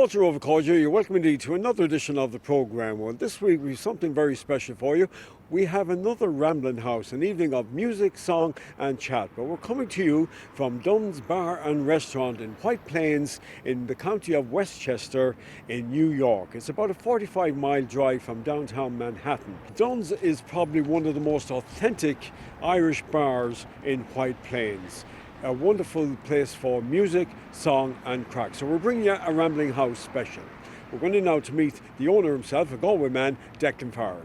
Walter Overcordier, you're welcome indeed to another edition of the programme. Well, this week we have something very special for you. We have another rambling house, an evening of music, song and chat. But we're coming to you from Dunne's Bar and Restaurant in White Plains in the county of Westchester in New York. It's about a 45-mile drive from downtown Manhattan. Dunne's is probably one of the most authentic Irish bars in White Plains. A wonderful place for music, song and crack. So we're bringing you a Rambling House special. We're going to now to meet the owner himself, a Galway man, Declan Farrell.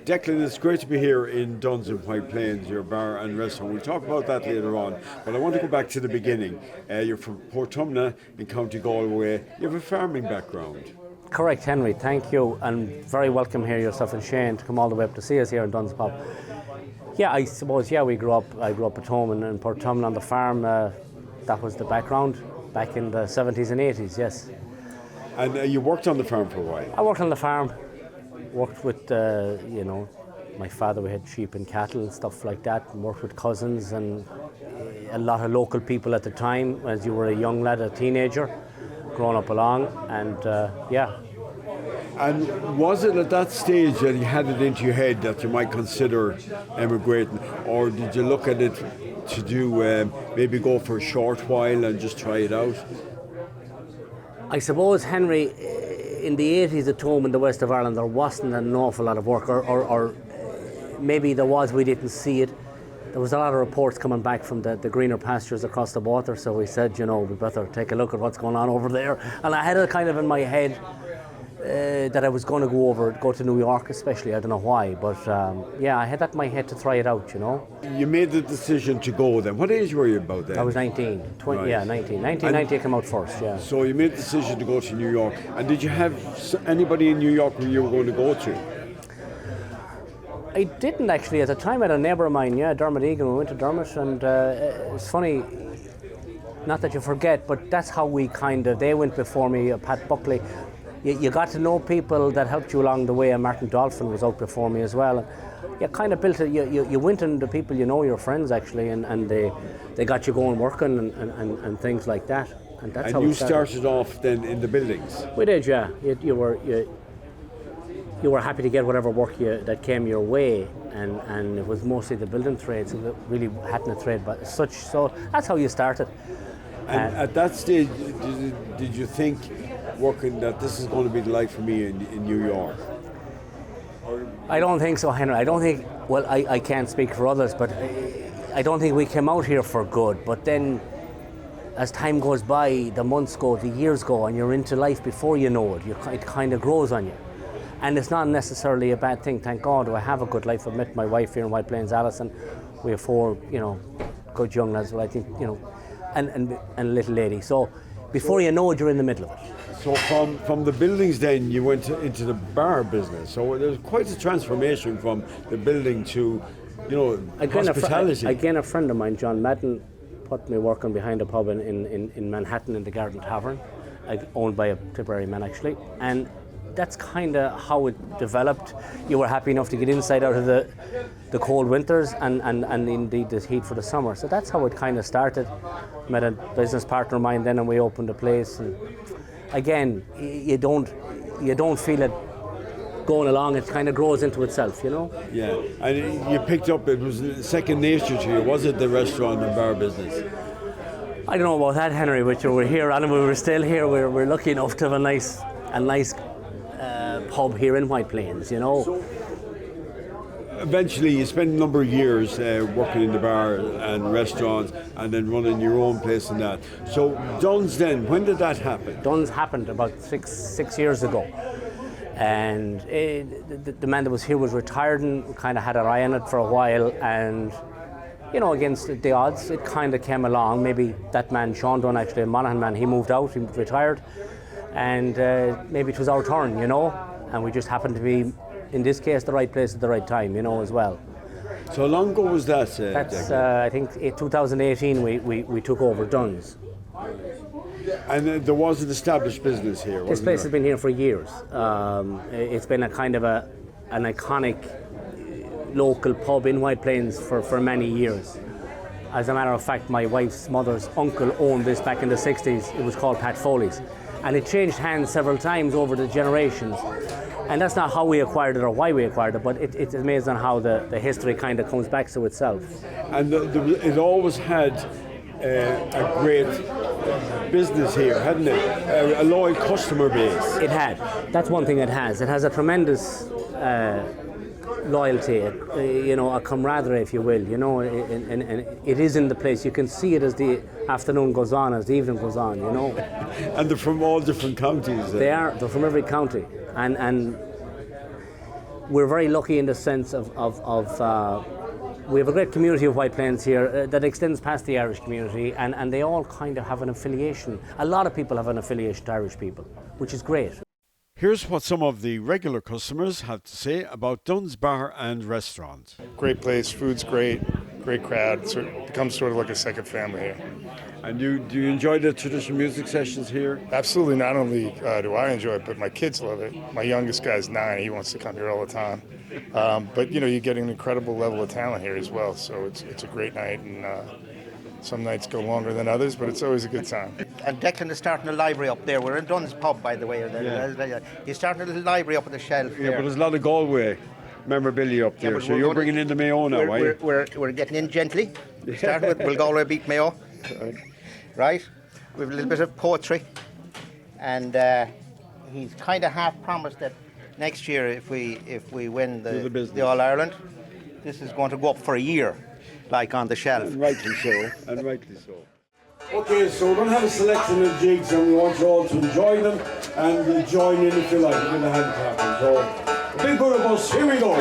Declan, it's great to be here in Dunne's in White Plains, your bar and restaurant. We'll talk about that later on, but I want to go back to the beginning. You're from Portumna in County Galway. You have a farming background. Correct, Henry, thank you, and very welcome here yourself and Shane to come all the way up to see us here in Dunne's Pub. Yeah, I suppose, I grew up at home in Portumna on the farm. That was the background back in the 70s and 80s, yes. And you worked on the farm for a while? I worked on the farm, worked with, my father. We had sheep and cattle and stuff like that, and worked with cousins and a lot of local people at the time, as you were a young lad, a teenager, growing up along, and And was it at that stage that you had it into your head that you might consider emigrating, or did you look at it to do maybe go for a short while and just try it out? I suppose, Henry, in the 80s at home in the west of Ireland there wasn't an awful lot of work, or maybe there was, we didn't see it. There was a lot of reports coming back from the greener pastures across the water, so we said, we better take a look at what's going on over there. And I had it kind of in my head that I was going to go to New York especially. I don't know why, but I had that in my head to try it out, You made the decision to go then. What age were you about then? I was 19, 1990 I came out first, yeah. So you made the decision to go to New York, and did you have anybody in New York who you were going to go to? I didn't actually. At the time I had a neighbour of mine, Dermot Egan. We went to Dermot, and it's funny, not that you forget, but that's how they went before me, Pat Buckley. You got to know people that helped you along the way, and Martin Dolphin was out before me as well. And you kind of built it, you went into people your friends actually, and they got you going working and things like that. And that's how you started off then in the buildings? We did, yeah. You were happy to get whatever work that came your way, and it was mostly the building trade, so it really hadn't a trade but such. So that's how you started. And at that stage, did you think working that this is going to be the life for me in New York? I don't think so, Henry. I don't think, well, I can't speak for others, but I don't think we came out here for good. But then as time goes by, the months go, the years go, and you're into life before you know it. It kind of grows on you. And it's not necessarily a bad thing. Thank God I have a good life. I've met my wife here in White Plains, Alison. We have 4, good young lads, well, I think, and a little lady. So before you know it, you're in the middle of it. So from the buildings then you went into the bar business. So there's quite a transformation from the building to, hospitality. Again, a friend of mine, John Madden, put me working behind a pub in Manhattan in the Garden Tavern, owned by a Tipperary man actually. And that's kind of how it developed. You were happy enough to get inside out of the cold winters and indeed the heat for the summer. So that's how it kind of started. Met a business partner of mine then, and we opened a place. And again, you don't feel it going along. It kind of grows into itself, Yeah, and you picked up, it was second nature to you, was it, the restaurant and bar business? I don't know about that, Henry, but we're here, and we were still here. We're lucky enough to have a nice pub here in White Plains, So eventually you spent a number of years working in the bar and restaurants and then running your own place and that. So Dunne's then, when did that happen? Dunne's happened about six years ago. And the man that was here was retired and kind of had an eye on it for a while, and against the odds it kind of came along. Maybe that man, Sean Dunne, actually a Monaghan man, he moved out, he retired, and maybe it was our turn, and we just happened to be, in this case, the right place at the right time, as well. So how long ago was that? That's, I think, 2018 we took over Dunne's. And there was an established business here, wasn't This place there? has been here for years. It's been a kind of an iconic local pub in White Plains for many years. As a matter of fact, my wife's mother's uncle owned this back in the 60s. It was called Pat Foley's. And it changed hands several times over the generations. And that's not how we acquired it or why we acquired it, but it's amazing how the history kind of comes back to itself. And it always had a great business here, hadn't it? A loyal customer base. It had. That's one thing it has. It has a tremendous loyalty, a camaraderie, if you will, and it is in the place. You can see it as the afternoon goes on, as the evening goes on, And they're from all different counties. They're from every county, and we're very lucky in the sense of we have a great community of White Plains here that extends past the Irish community, and they all kind of have an affiliation. A lot of people have an affiliation to Irish people, which is great. Here's what some of the regular customers have to say about Dunne's Bar and Restaurant. Great place, food's great, great crowd. So it becomes sort of like a second family here. And do you enjoy the traditional music sessions here? Absolutely. Not only do I enjoy it, but my kids love it. My youngest guy's 9. He wants to come here all the time. But you get an incredible level of talent here as well. So it's a great night, and some nights go longer than others, but it's always a good time. And Declan is starting a library up there. We're in Dunne's pub, by the way. He's starting a little library up on the shelf. Yeah, but there's a lot of Galway memorabilia up there. So you're bringing in the Mayo now, are you? We're getting in gently. We'll Galway beat Mayo. Right? We have a little bit of poetry. And he's kind of half promised that next year, if we win the All Ireland, this is going to go up for a year, like on the shelf. And rightly so. Okay, so we're going to have a selection of jigs, and we want you all to enjoy them and join in if you like with the hand clapping. So, a big group of us, here we go.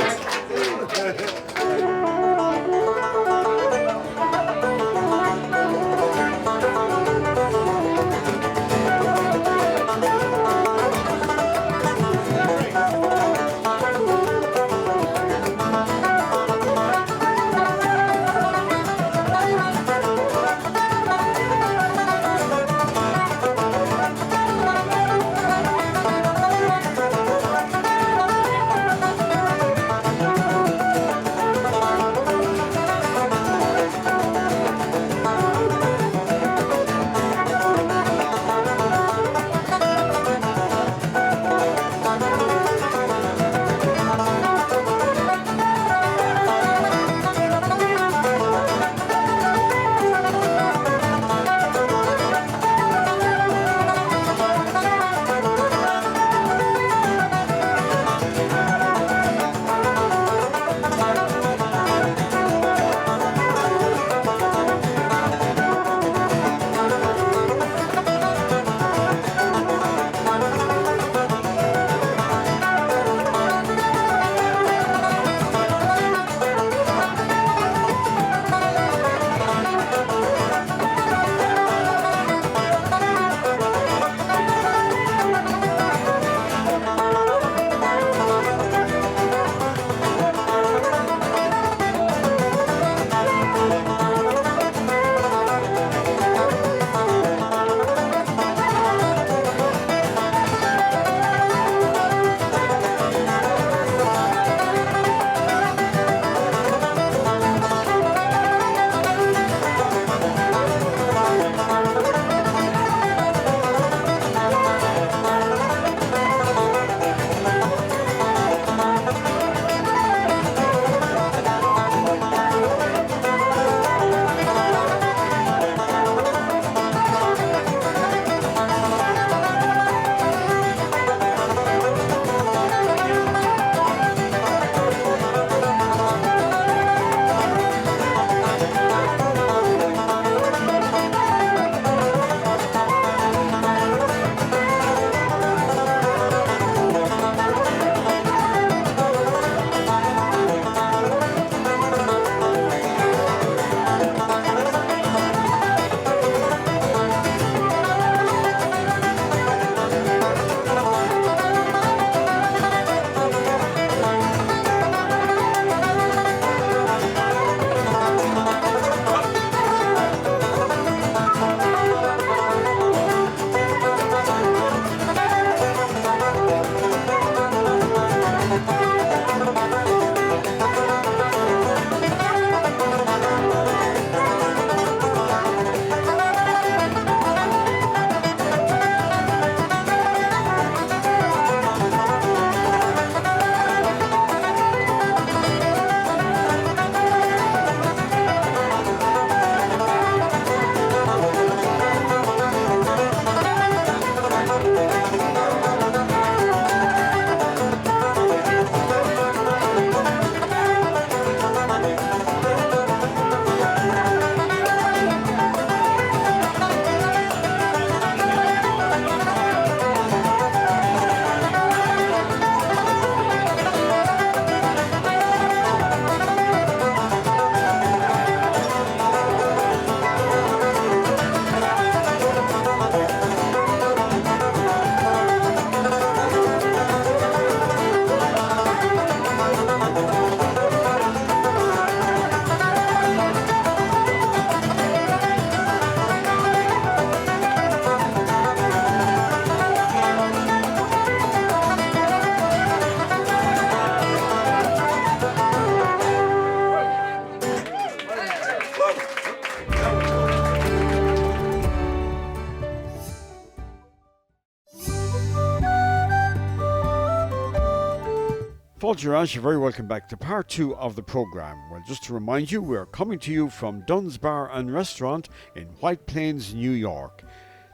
Paul Girard, you're very welcome back to part 2 of the programme. Well, just to remind you, we're coming to you from Dunne's Bar and Restaurant in White Plains, New York.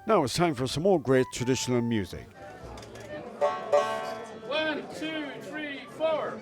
Now it's time for some more great traditional music. 1, 2, 3, 4.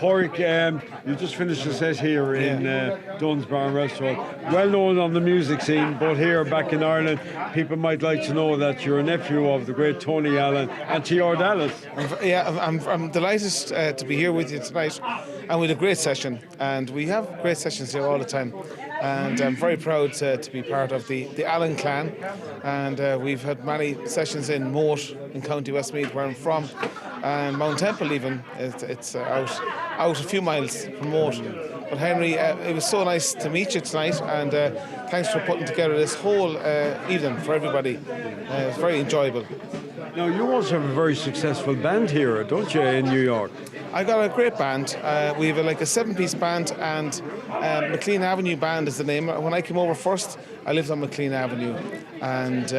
Craic, you just finished a set here in Dunne's Bar and Restaurant. Well known on the music scene, but here back in Ireland, people might like to know that you're a nephew of the great Tony Allen and T.R. Dallas. I'm delighted to be here with you tonight, and we had a great session, and we have great sessions here all the time. And I'm very proud to be part of the Allen clan, and we've had many sessions in Moat in County Westmeath, where I'm from, and Mount Temple even. It's out a few miles from Moat. But Henry, it was so nice to meet you tonight, and thanks for putting together this whole evening for everybody. It was very enjoyable. Now, you also have a very successful band here, don't you, in New York? I got a great band. We have like a 7-piece band, and McLean Avenue Band is the name. When I came over first, I lived on McLean Avenue, and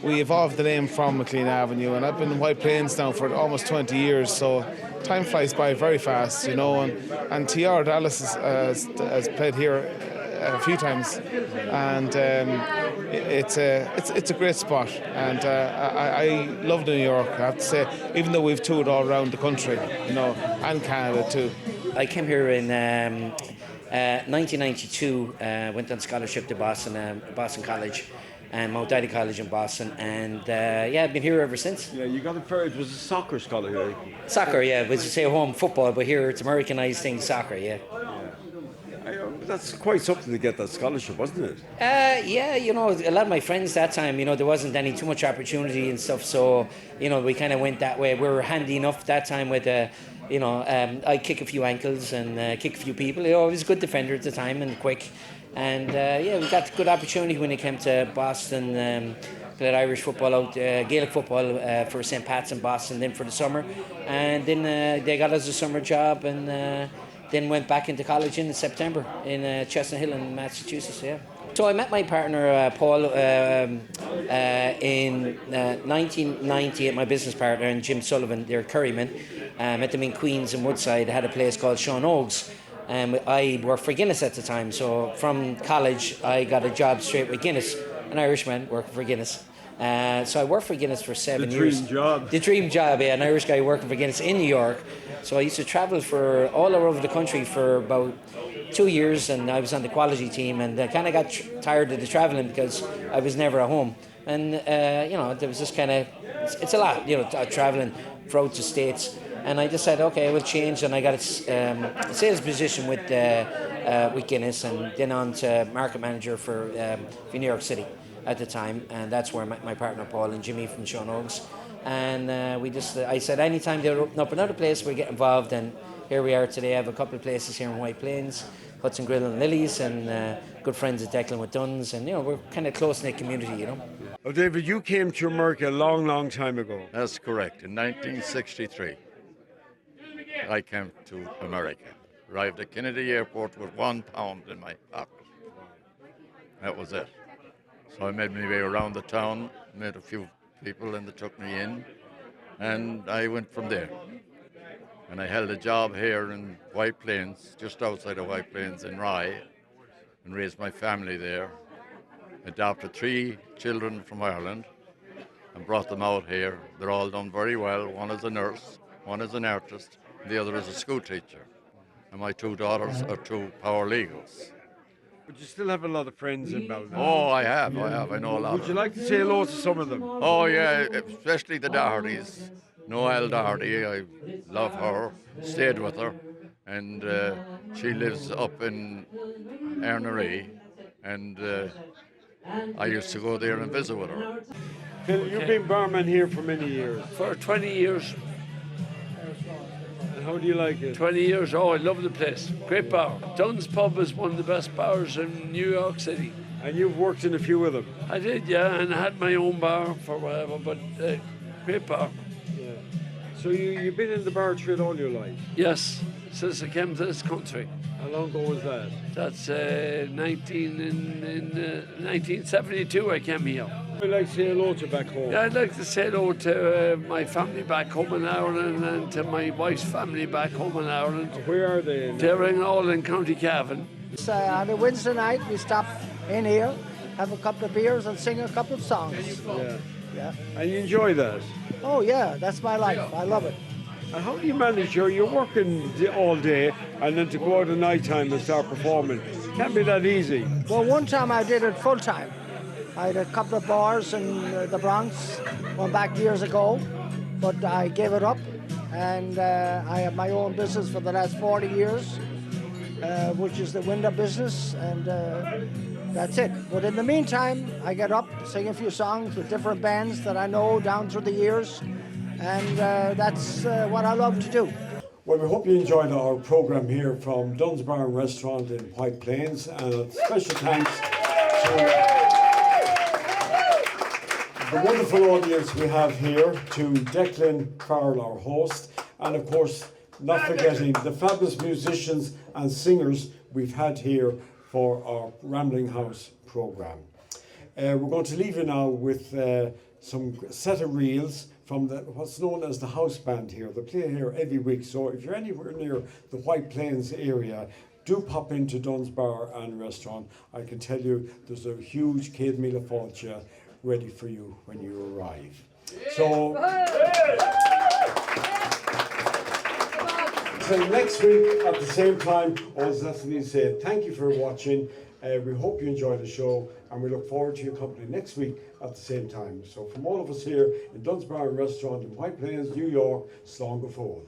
we evolved the name from McLean Avenue. And I've been in White Plains now for almost 20 years, so time flies by very fast, you know. And T.R. Dallas has played here a few times, and it's a great spot, and I love New York, I have to say, even though we've toured all around the country, you know, and Canada too. I came here in 1992, went on scholarship to Boston College and Mount Ida College in Boston, and I've been here ever since. Yeah, you got it was a soccer scholarship. Soccer, yeah, was to say home football, but here it's Americanized thing, soccer, yeah. That's quite something to get that scholarship, wasn't it? Yeah, you know, a lot of my friends that time, you know, there wasn't any too much opportunity and stuff, so, you know, we kind of went that way. We were handy enough that time with, I kick a few ankles and kick a few people. You know, I was a good defender at the time and quick. And, we got good opportunity when it came to Boston. Played Irish football out, Gaelic football for St. Pat's in Boston then for the summer. And then they got us a summer job, and then went back into college in September in Chestnut Hill in Massachusetts, yeah. So I met my partner, Paul, in 1990, my business partner, and Jim Sullivan, they're Currymen. Met them in Queens and Woodside. I had a place called Sean Oaks. I worked for Guinness at the time, so from college I got a job straight with Guinness, an Irishman working for Guinness. So I worked for Guinness for 7 The years. dream job. The dream job, yeah. An Irish guy working for Guinness in New York. So I used to travel for all over the country for about 2 years, and I was on the quality team, and I kind of got tired of the traveling because I was never at home. And there was this kind of, it's a lot, traveling throughout the States. And I decided, okay, I will change, and I got a sales position with Guinness, and then on to market manager for New York City at the time, and that's where my partner Paul and Jimmy from Sean Oaks. And I said, anytime they open up another place, we get involved, and here we are today. I have a couple of places here in White Plains, Hudson Grill and Lily's, and good friends at Declan with Dunne's, and we're kind of close-knit community, Oh, David, you came to America a long, long time ago. That's correct. In 1963, I came to America. Arrived at Kennedy Airport with £1 in my pocket. That was it. So I made my way around the town, met a few people, and they took me in, and I went from there. And I held a job here in White Plains, just outside of White Plains in Rye, and raised my family there. Adopted 3 children from Ireland and brought them out here. They're all done very well. One is a nurse, one is an artist, and the other is a school teacher. And my 2 daughters are 2 paralegals. But you still have a lot of friends in Ballina. Oh, I have. I know a lot Would of you them. like to say hello to some of them? Oh, yeah, especially the Dohertys. Noelle Doherty, I love her, stayed with her, and she lives up in Ernery, and I used to go there and visit with her. Phil, you've been barman here for many years. For 20 years. And how do you like it? 20 years. Oh, I love the place. Great bar. Dunne's Pub is one of the best bars in New York City. And you've worked in a few of them. I did, yeah, and I had my own bar for whatever, but great bar. Yeah. So you've been in the bar trade all your life. Yes, since I came to this country. How long ago was that? That's 1972 I came here. I'd like to say hello to back home. Yeah, I'd like to say hello to my family back home in Ireland and to my wife's family back home in Ireland. Where are they? They're all in County Cavan. On a Wednesday night, we stop in here, have a couple of beers, and sing a couple of songs. Yeah. Yeah. And you enjoy that? Oh yeah, that's my life. I love it. And how do you manage? You're working all day, and then to go out at night time and start performing. Can't be that easy. Well, one time I did it full time. I had a couple of bars in the Bronx, going back years ago, but I gave it up, and I have my own business for the last 40 years, which is the window business, and that's it. But in the meantime, I get up, sing a few songs with different bands that I know down through the years, and that's what I love to do. Well, we hope you enjoyed our program here from Dunne's Bar and Restaurant in White Plains, and a special thanks to the wonderful audience we have here, to Declan Farrell, our host, and of course, not forgetting the fabulous musicians and singers we've had here for our Rambling House program. We're going to leave you now with some set of reels from what's known as the house band here. They play here every week, so if you're anywhere near the White Plains area, do pop into Dunne's Bar and Restaurant. I can tell you there's a huge Céad Míle Fáilte ready for you when you arrive. So next week at the same time, as Leslie said, thank you for watching. We hope you enjoy the show, and we look forward to your company next week at the same time. So from all of us here in Dunne's Bar and Restaurant in White Plains, New York, Slán go fóill.